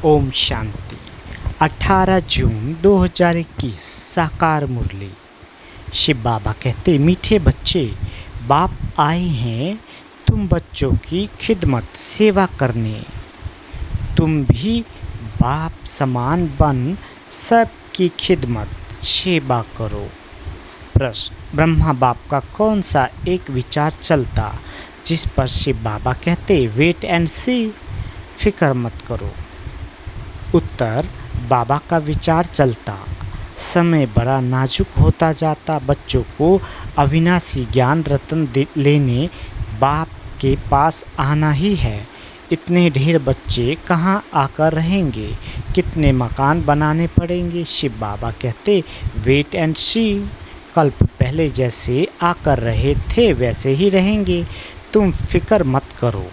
ओम शांति। 18 जून 2021 साकार मुरली। शिव बाबा कहते, मीठे बच्चे, बाप आए हैं तुम बच्चों की खिदमत सेवा करने। तुम भी बाप समान बन सबकी खिदमत सेवा करो। प्रश्न, ब्रह्मा बाप का कौन सा एक विचार चलता जिस पर शिव बाबा कहते वेट एंड सी, फिक्र मत करो। उत्तर, बाबा का विचार चलता समय बड़ा नाजुक होता जाता। बच्चों को अविनाशी ज्ञान रत्न लेने बाप के पास आना ही है। इतने ढेर बच्चे कहाँ आकर रहेंगे, कितने मकान बनाने पड़ेंगे। शिव बाबा कहते वेट एंड सी, कल्प पहले जैसे आकर रहे थे वैसे ही रहेंगे। तुम फिक्र मत करो,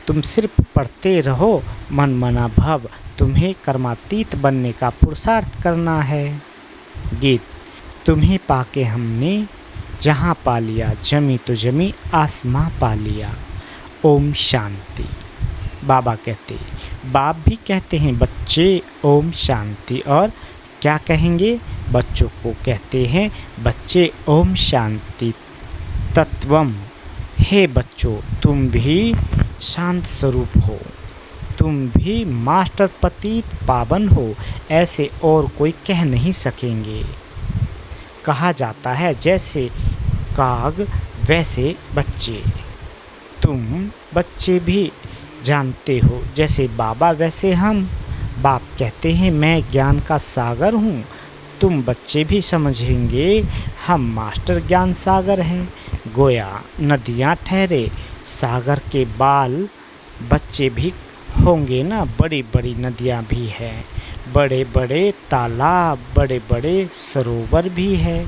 तुम सिर्फ पढ़ते रहो। मन मना भव, तुम्हें कर्मातीत बनने का पुरुषार्थ करना है। गीत, तुम्हें पाके हमने जहाँ पा लिया, जमी तो जमी आसमां पा लिया। ओम शांति। बाबा कहते, बाप भी कहते हैं बच्चे ओम शांति, और क्या कहेंगे? बच्चों को कहते हैं बच्चे ओम शांति तत्वम। हे बच्चों, तुम भी शांत स्वरूप हो, तुम भी मास्टर पतित पावन हो, ऐसे और कोई कह नहीं सकेंगे। कहा जाता है जैसे काग वैसे बच्चे। तुम बच्चे भी जानते हो जैसे बाबा वैसे हम। बाप कहते हैं मैं ज्ञान का सागर हूँ, तुम बच्चे भी समझेंगे हम मास्टर ज्ञान सागर हैं। गोया नदियाँ ठहरे सागर के बाल, बच्चे भी होंगे ना। बड़ी बड़ी नदियाँ भी हैं, बड़े बड़े तालाब, बड़े बड़े सरोवर भी है।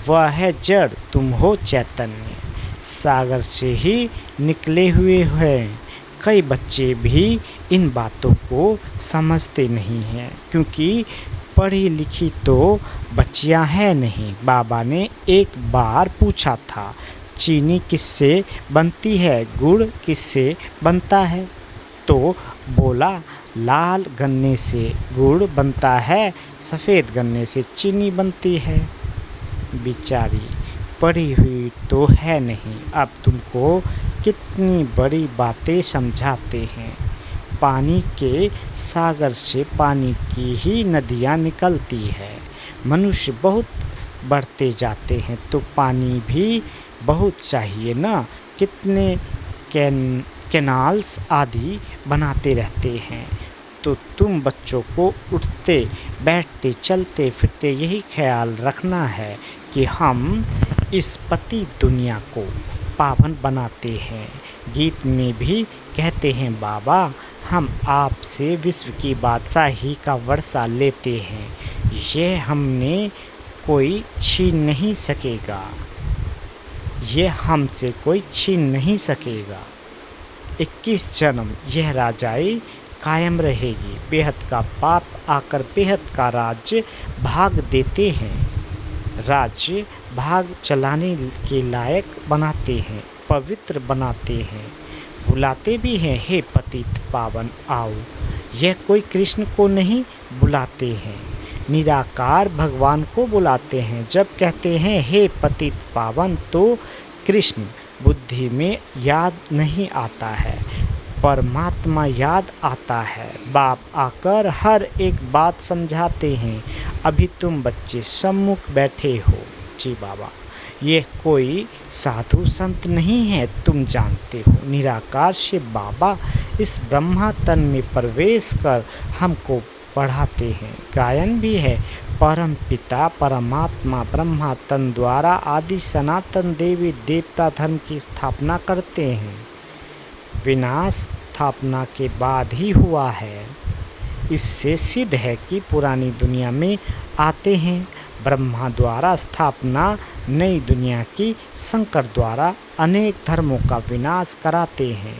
वह है जड़, तुम हो चैतन्य, सागर से ही निकले हुए हैं। कई बच्चे भी इन बातों को समझते नहीं हैं, क्योंकि पढ़ी लिखी तो बच्चियां हैं नहीं। बाबा ने एक बार पूछा था, चीनी किससे बनती है, गुड़ किससे बनता है? तो बोला, लाल गन्ने से गुड़ बनता है, सफ़ेद गन्ने से चीनी बनती है। बेचारी पढ़ी हुई तो है नहीं, अब तुमको कितनी बड़ी बातें समझाते हैं। पानी के सागर से पानी की ही नदियाँ निकलती है। मनुष्य बहुत बढ़ते जाते हैं तो पानी भी बहुत चाहिए ना। कितने कैनाल्स आदि बनाते रहते हैं। तो तुम बच्चों को उठते बैठते चलते फिरते यही ख्याल रखना है कि हम इस पति दुनिया को पावन बनाते हैं। गीत में भी कहते हैं बाबा, हम आपसे विश्व की बादशाही का वर्षा लेते हैं, ये हमने कोई छीन नहीं सकेगा, ये हमसे कोई छीन नहीं सकेगा। 21 जन्म यह राजाई कायम रहेगी। बेहद का पाप आकर बेहद का राज्य भाग देते हैं। राज्य भाग चलाने के लायक बनाते हैं, पवित्र बनाते हैं, बुलाते भी हैं, हे पतित पावन आओ। यह कोई कृष्ण को नहीं बुलाते हैं, निराकार भगवान को बुलाते हैं। जब कहते हैं हे पतित पावन तो कृष्ण बुद्धि में याद नहीं आता है, परमात्मा याद आता है। बाप आकर हर एक बात समझाते हैं। अभी तुम बच्चे सम्मुख बैठे हो। जी बाबा, ये कोई साधु संत नहीं है, तुम जानते हो। निराकार से बाबा इस ब्रह्मा तन में प्रवेश कर हमको पढ़ाते हैं। गायन भी है, परम पिता परमात्मा ब्रह्मा तन द्वारा आदि सनातन देवी देवता धर्म की स्थापना करते हैं। विनाश स्थापना के बाद ही हुआ है। इससे सिद्ध है कि पुरानी दुनिया में आते हैं। ब्रह्मा द्वारा स्थापना नई दुनिया की, शंकर द्वारा अनेक धर्मों का विनाश कराते हैं।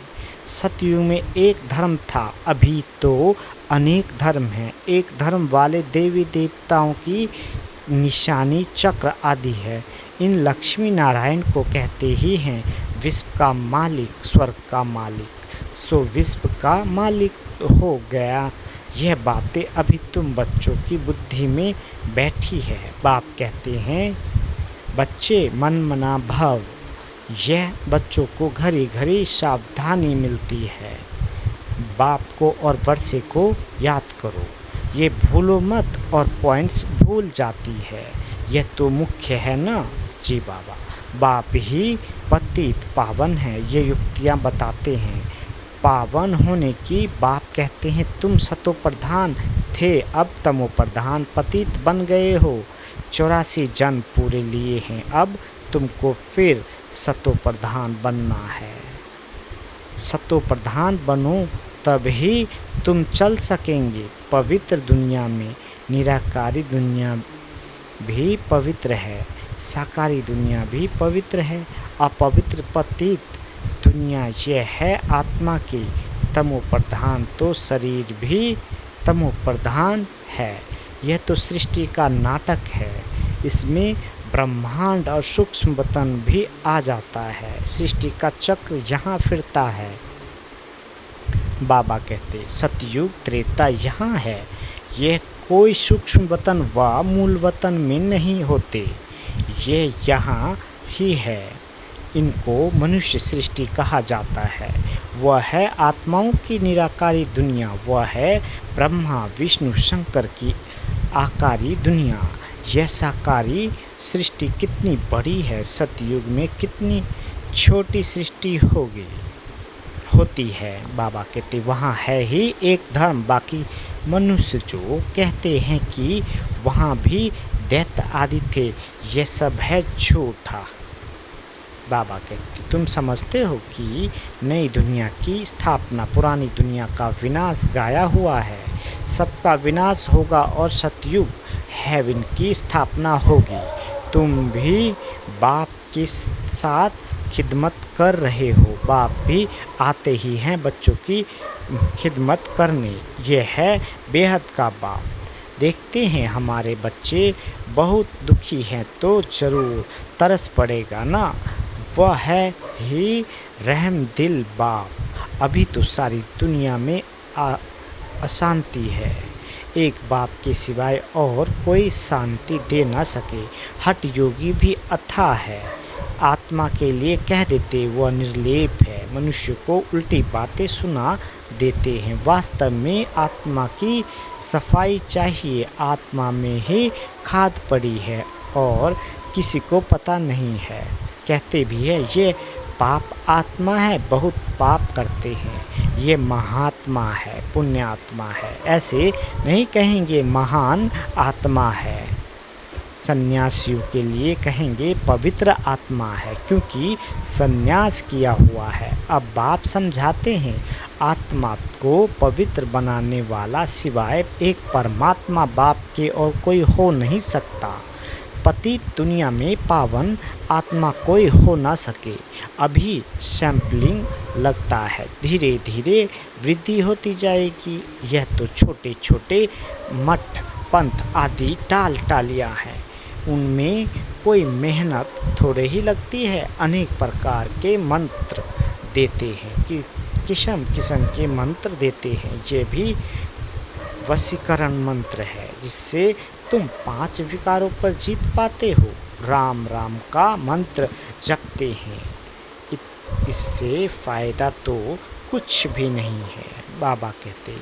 सतयुग में एक धर्म था, अभी तो अनेक धर्म हैं। एक धर्म वाले देवी देवताओं की निशानी चक्र आदि है। इन लक्ष्मी नारायण को कहते ही हैं विश्व का मालिक, स्वर्ग का मालिक। सो विश्व का मालिक हो गया यह बातें अभी तुम बच्चों की बुद्धि में बैठी है। बाप कहते हैं, बच्चे मन मना भव। यह बच्चों को घड़ी घड़ी सावधानी मिलती है। बाप को और वर्षे को याद करो, ये भूलो मत, और पॉइंट्स भूल जाती है। यह तो मुख्य है ना। जी बाबा, बाप ही पतित पावन है, ये युक्तियाँ बताते हैं पावन होने की। बाप कहते हैं, तुम सतो प्रधान थे, अब तमो प्रधान पतित बन गए हो। 84 जन्म पूरे लिए हैं, अब तुमको फिर सतो प्रधान बनना है। सतो प्रधान बनो, तभी तुम चल सकेंगे पवित्र दुनिया में। निराकारी दुनिया भी पवित्र है, साकारी दुनिया भी पवित्र है। अपवित्र पतित दुनिया यह है आत्मा की। तमो प्रधान तो शरीर भी तमो प्रधान है। यह तो सृष्टि का नाटक है, इसमें ब्रह्मांड और सूक्ष्म वतन भी आ जाता है। सृष्टि का चक्र यहाँ फिरता है। बाबा कहते, सतयुग त्रेता यहाँ है। यह कोई सूक्ष्म वतन व मूल वतन में नहीं होते, ये यहाँ ही है। इनको मनुष्य सृष्टि कहा जाता है। वह है आत्माओं की निराकारी दुनिया, वह है ब्रह्मा विष्णु शंकर की आकारी दुनिया। यह साकारी सृष्टि कितनी बड़ी है, सतयुग में कितनी छोटी सृष्टि होती है। बाबा कहते, वहाँ है ही एक धर्म। बाकी मनुष्य जो कहते हैं कि वहाँ भी दैत्य आदि थे, यह सब है झूठा। बाबा कहते, तुम समझते हो कि नई दुनिया की स्थापना, पुरानी दुनिया का विनाश गाया हुआ है। सबका विनाश होगा और सतयुग हेवन की स्थापना होगी। तुम भी बाप के साथ खिदमत कर रहे हो। बाप भी आते ही हैं बच्चों की खिदमत करने। यह है बेहद का बाप। देखते हैं हमारे बच्चे बहुत दुखी हैं तो ज़रूर तरस पड़ेगा ना। वह है ही रहम दिल बाप। अभी तो सारी दुनिया में अशांति है, एक बाप के सिवाय और कोई शांति दे ना सके। हठ योगी भी अथाह है, आत्मा के लिए कह देते वह निर्लेप है। मनुष्य को उल्टी बातें सुना देते हैं। वास्तव में आत्मा की सफाई चाहिए। आत्मा में ही खाद पड़ी है और किसी को पता नहीं है। कहते भी है ये पाप आत्मा है, बहुत पाप करते हैं, ये महात्मा है, पुण्यात्मा है। ऐसे नहीं कहेंगे महान आत्मा है। सन्यासियों के लिए कहेंगे पवित्र आत्मा है, क्योंकि सन्यास किया हुआ है। अब बाप समझाते हैं, आत्मा को पवित्र बनाने वाला सिवाय एक परमात्मा बाप के और कोई हो नहीं सकता। पतित दुनिया में पावन आत्मा कोई हो ना सके। अभी सैंपलिंग लगता है, धीरे धीरे वृद्धि होती जाएगी। यह तो छोटे छोटे मठ पंथ आदि टालियाँ हैं, उनमें कोई मेहनत थोड़े ही लगती है। अनेक प्रकार के मंत्र देते हैं कि किस्म किस्म के मंत्र देते हैं। ये भी वशीकरण मंत्र है, जिससे तुम 5 विकारों पर जीत पाते हो। राम राम का मंत्र जपते हैं, इससे फ़ायदा तो कुछ भी नहीं है। बाबा कहते,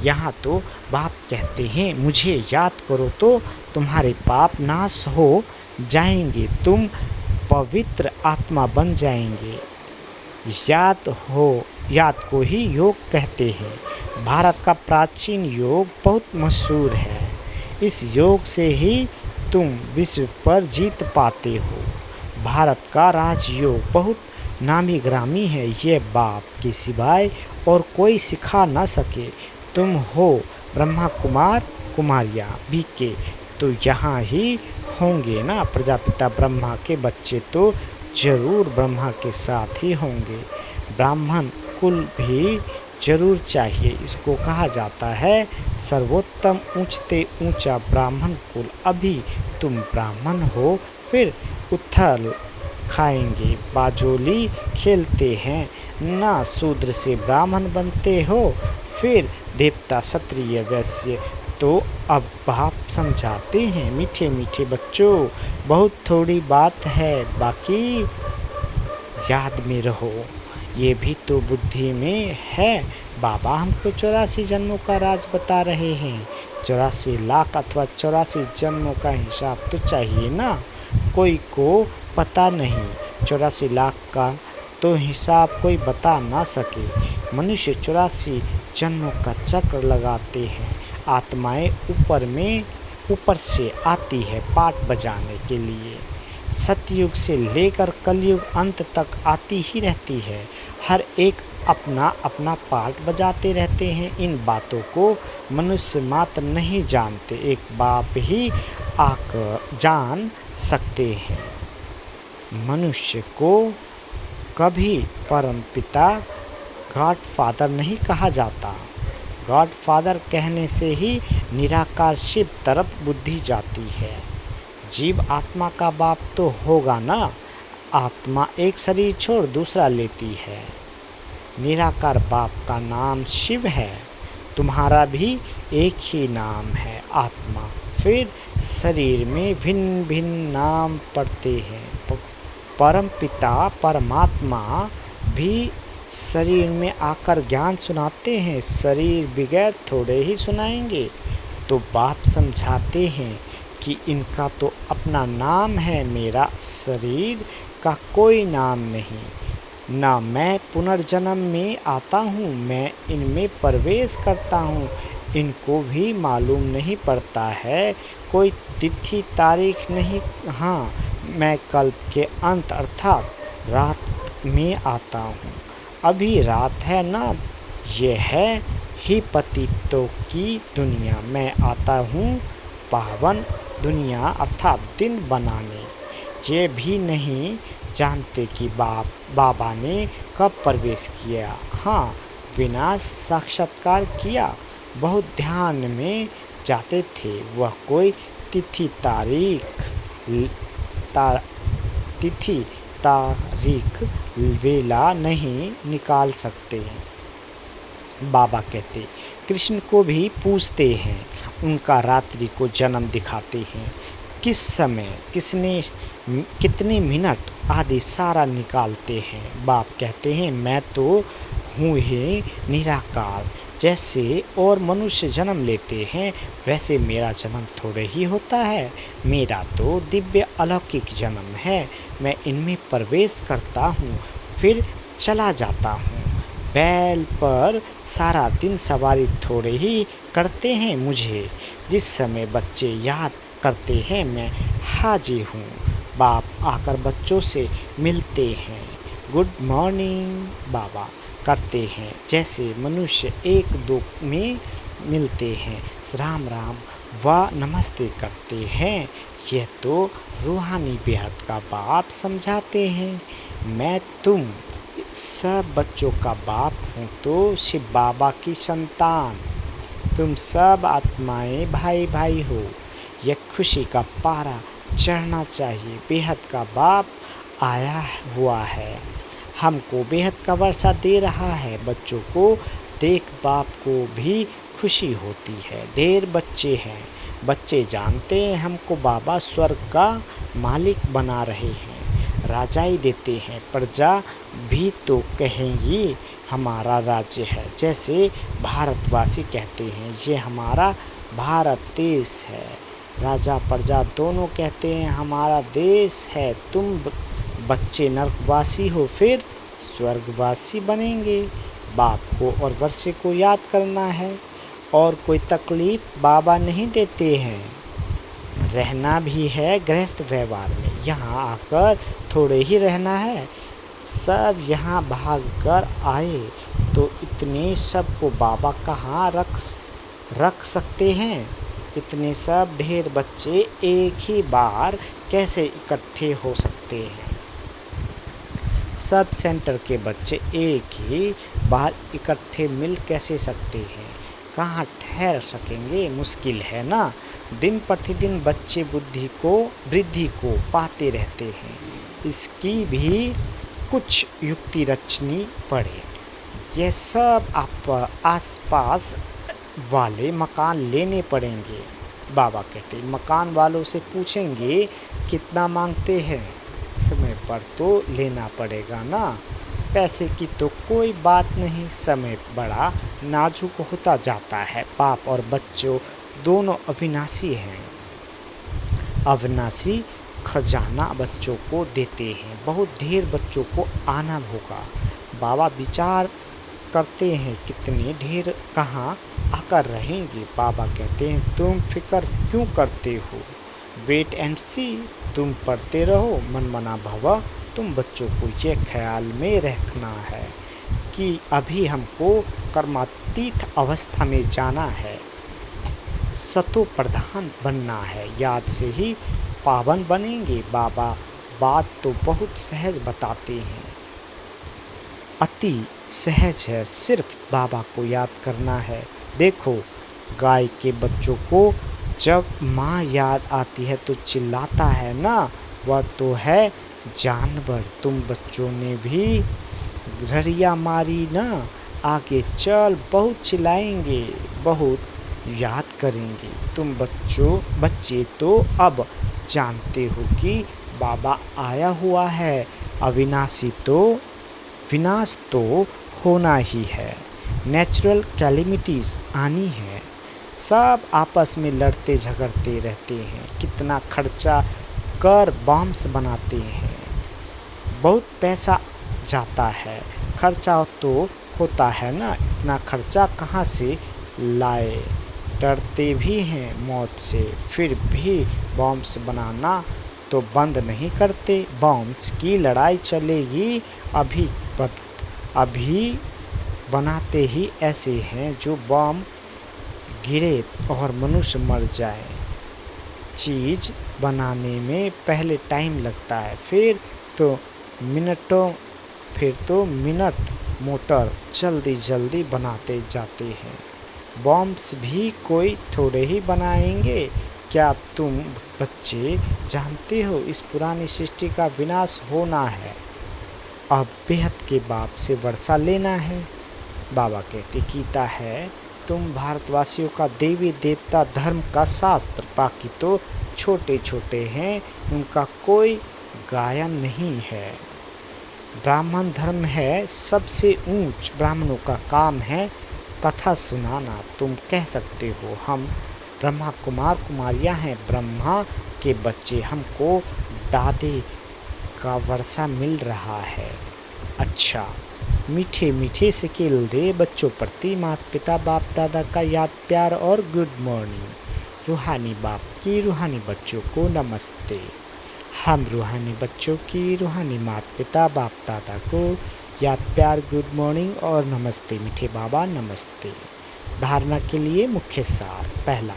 यहाँ तो बाप कहते हैं, मुझे याद करो तो तुम्हारे पाप नाश हो जाएंगे, तुम पवित्र आत्मा बन जाएंगे। याद को ही योग कहते हैं। भारत का प्राचीन योग बहुत मशहूर है। इस योग से ही तुम विश्व पर जीत पाते हो। भारत का राजयोग बहुत नामी ग्रामी है, ये बाप के सिवाय और कोई सिखा ना सके। तुम हो ब्रह्मा कुमार कुमारियाँ भी के तो यहाँ ही होंगे ना। प्रजापिता ब्रह्मा के बच्चे तो जरूर ब्रह्मा के साथ ही होंगे। ब्राह्मण कुल भी जरूर चाहिए। इसको कहा जाता है सर्वोत्तम ऊंचते ऊंचा ब्राह्मण कुल। अभी तुम ब्राह्मण हो, फिर उथल खाएंगे, बाजोली खेलते हैं ना। शूद्र से ब्राह्मण बनते हो, फिर देवता क्षत्रिय वैश्य। तो अब बाप समझाते हैं, मीठे मीठे बच्चों, बहुत थोड़ी बात है, बाकी याद में रहो, ये भी तो बुद्धि में है। बाबा हमको 84 जन्मों का राज बता रहे हैं। 84 लाख अथवा 84 जन्मों का हिसाब तो चाहिए ना। कोई को पता नहीं, 84 लाख का तो हिसाब कोई बता ना सके। मनुष्य 84 जन्मों का चक्र लगाते हैं। आत्माएं ऊपर से आती है पाठ बजाने के लिए। सतयुग से लेकर कलयुग अंत तक आती ही रहती है। हर एक अपना अपना पार्ट बजाते रहते हैं। इन बातों को मनुष्य मात्र नहीं जानते, एक बाप ही आकर जान सकते हैं। मनुष्य को कभी परमपिता गॉडफादर नहीं कहा जाता। गॉडफादर कहने से ही निराकार शिव तरफ बुद्धि जाती है। जीव आत्मा का बाप तो होगा ना। आत्मा एक शरीर छोड़ दूसरा लेती है। निराकार बाप का नाम शिव है। तुम्हारा भी एक ही नाम है, आत्मा। फिर शरीर में भिन्न भिन्न नाम पड़ते हैं। परमपिता परमात्मा भी शरीर में आकर ज्ञान सुनाते हैं। शरीर बगैर थोड़े ही सुनाएंगे। तो बाप समझाते हैं कि इनका तो अपना नाम है, मेरा शरीर का कोई नाम नहीं। ना मैं पुनर्जन्म में आता हूँ, मैं इनमें प्रवेश करता हूँ। इनको भी मालूम नहीं पड़ता है, कोई तिथि तारीख नहीं। हाँ, मैं कल्प के अंत अर्थात रात में आता हूँ। अभी रात है ना। ये है ही पतितों की दुनिया। मैं आता हूँ पावन दुनिया अर्थात दिन बनाने। ये भी नहीं जानते कि बाबा ने कब प्रवेश किया। हाँ, विनाश साक्षात्कार किया। बहुत ध्यान में जाते थे। वह कोई तिथि तारीख वेला नहीं निकाल सकते। बाबा कहते, कृष्ण को भी पूछते हैं, उनका रात्रि को जन्म दिखाते हैं, किस समय कितने मिनट आदि सारा निकालते हैं। बाप कहते हैं, मैं तो हूँ ही निराकार। जैसे और मनुष्य जन्म लेते हैं वैसे मेरा जन्म थोड़े ही होता है। मेरा तो दिव्य अलौकिक जन्म है। मैं इनमें प्रवेश करता हूँ, फिर चला जाता हूँ। बैल पर सारा दिन सवारी थोड़े ही करते हैं मुझे। जिस समय बच्चे याद करते हैं मैं हाजिर हूँ। बाप आकर बच्चों से मिलते हैं, गुड मॉर्निंग बाबा करते हैं। जैसे मनुष्य एक दो में मिलते हैं, राम राम व नमस्ते करते हैं। यह तो रूहानी बेहद का बाप समझाते हैं। मैं तुम सब बच्चों का बाप हूँ तो शिव बाबा की संतान। तुम सब आत्माएं भाई भाई हो। यह खुशी का पारा चढ़ना चाहिए। बेहद का बाप आया हुआ है, हमको बेहद का वर्षा दे रहा है। बच्चों को देख बाप को भी खुशी होती है। ढेर बच्चे हैं। बच्चे जानते हैं हमको बाबा स्वर्ग का मालिक बना रहे हैं, राजाई देते हैं। प्रजा भी तो कहेंगी हमारा राज्य है। जैसे भारतवासी कहते हैं ये हमारा भारत देश है। राजा प्रजा दोनों कहते हैं हमारा देश है। तुम बच्चे नरकवासी हो, फिर स्वर्गवासी बनेंगे। बाप को और वर्षे को याद करना है और कोई तकलीफ बाबा नहीं देते हैं। रहना भी है गृहस्थ व्यवहार में। यहाँ आकर थोड़े ही रहना है। सब यहाँ भाग कर आए तो इतने सब को बाबा कहाँ रख सकते हैं। इतने सब ढेर बच्चे एक ही बार कैसे इकट्ठे हो सकते हैं। सब सेंटर के बच्चे एक ही बार इकट्ठे मिल कैसे सकते हैं। कहाँ ठहर सकेंगे, मुश्किल है ना। दिन प्रतिदिन बच्चे वृद्धि को पाते रहते हैं। इसकी भी कुछ युक्ति रचनी पड़े। यह सब आप आसपास वाले मकान लेने पड़ेंगे। बाबा कहते मकान वालों से पूछेंगे कितना मांगते हैं, समय पर तो लेना पड़ेगा ना, पैसे की तो कोई बात नहीं। समय बड़ा नाजुक होता जाता है। बाप और बच्चों दोनों अविनाशी हैं। अविनाशी खजाना बच्चों को देते हैं। बहुत ढेर बच्चों को आना होगा। बाबा विचार करते हैं कितने ढेर कहाँ आकर रहेंगे। बाबा कहते हैं तुम फिक्र क्यों करते हो, वेट एंड सी, तुम पढ़ते रहो मन मना भव। तुम बच्चों को ये ख्याल में रखना है कि अभी हमको कर्मातीत अवस्था में जाना है, सतो प्रधान बनना है, याद से ही पावन बनेंगे। बाबा बात तो बहुत सहज बताते हैं, अति सहज है, सिर्फ बाबा को याद करना है। देखो गाय के बच्चों को जब माँ याद आती है तो चिल्लाता है ना, वह तो है जानवर। तुम बच्चों ने भी घड़ियाँ मारी ना, आगे चल बहुत चिल्लाएंगे, बहुत याद करेंगे। तुम बच्चे तो अब जानते हो कि बाबा आया हुआ है, अविनाशी तो विनाश तो होना ही है, नेचुरल कैलेमिटीज़ आनी है। सब आपस में लड़ते झगड़ते रहते हैं, कितना खर्चा कर बॉम्ब्स बनाते हैं, बहुत पैसा जाता है, खर्चा तो होता है ना, इतना खर्चा कहाँ से लाए। डरते भी हैं मौत से, फिर भी बॉम्ब्स बनाना तो बंद नहीं करते। बॉम्ब्स की लड़ाई चलेगी, अभी बनाते ही ऐसे हैं जो बम गिरे और मनुष्य मर जाए। चीज़ बनाने में पहले टाइम लगता है, फिर तो मिनट मोटर जल्दी जल्दी बनाते जाते हैं। बॉम्ब्स भी कोई थोड़े ही बनाएंगे। क्या तुम बच्चे जानते हो इस पुरानी सृष्टि का विनाश होना है, अब बेहद के बाप से वर्षा लेना है। बाबा कहते गीता है तुम भारतवासियों का देवी देवता धर्म का शास्त्र, बाकी तो छोटे छोटे हैं, उनका कोई गायन नहीं है। ब्राह्मण धर्म है सबसे ऊंच, ब्राह्मणों का काम है कथा सुनाना। तुम कह सकते हो हम ब्रह्मा कुमार कुमारियाँ हैं, ब्रह्मा के बच्चे, हमको दादे का वर्षा मिल रहा है। अच्छा, मीठे मीठे से खेल दे बच्चों प्रति माता पिता बाप दादा का याद प्यार और गुड मॉर्निंग। रूहानी बाप की रूहानी बच्चों को नमस्ते। हम रूहानी बच्चों की रूहानी माता पिता बाप दादा को याद प्यार गुड मॉर्निंग और नमस्ते। मीठे बाबा नमस्ते। धारणा के लिए मुख्य सार। पहला,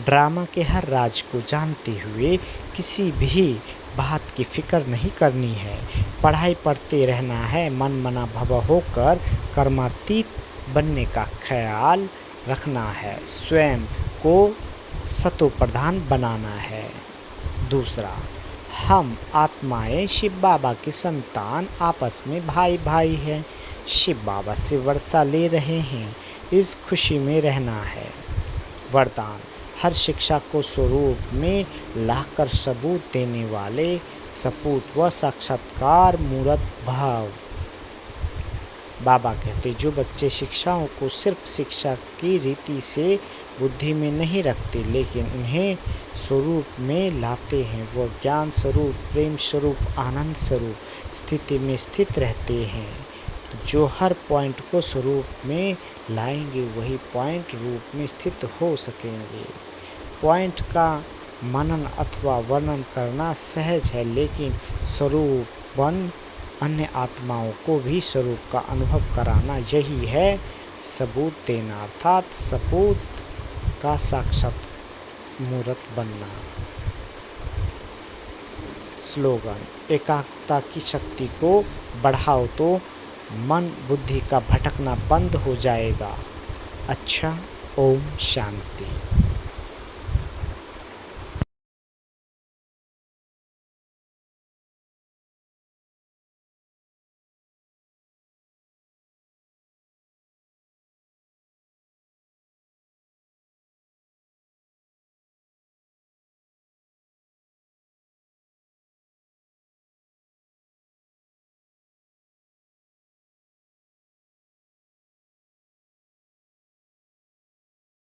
ड्रामा के हर राज को जानते हुए किसी भी बात की फिक्र नहीं करनी है, पढ़ाई पढ़ते रहना है, मन मना भव होकर कर्मातीत बनने का ख्याल रखना है, स्वयं को सतो प्रधान बनाना है। दूसरा, हम आत्माएं शिव बाबा की संतान आपस में भाई भाई हैं, शिव बाबा से वर्षा ले रहे हैं, इस खुशी में रहना है। वरदान, हर शिक्षा को स्वरूप में लाकर सबूत देने वाले सपूत व साक्षात्कार मूर्त भाव। बाबा कहते जो बच्चे शिक्षाओं को सिर्फ शिक्षा की रीति से बुद्धि में नहीं रखते लेकिन उन्हें स्वरूप में लाते हैं, वो ज्ञान स्वरूप, प्रेम स्वरूप, आनंद स्वरूप स्थिति में स्थित रहते हैं। जो हर पॉइंट को स्वरूप में लाएंगे वही पॉइंट रूप में स्थित हो सकेंगे। पॉइंट का मनन अथवा वर्णन करना सहज है, लेकिन स्वरूप वन अन्य आत्माओं को भी स्वरूप का अनुभव कराना, यही है सबूत देना, अर्थात सपूत का साक्षात मूर्त बनना। स्लोगन, एकाग्रता की शक्ति को बढ़ाओ तो मन बुद्धि का भटकना बंद हो जाएगा। अच्छा, ओम शांति।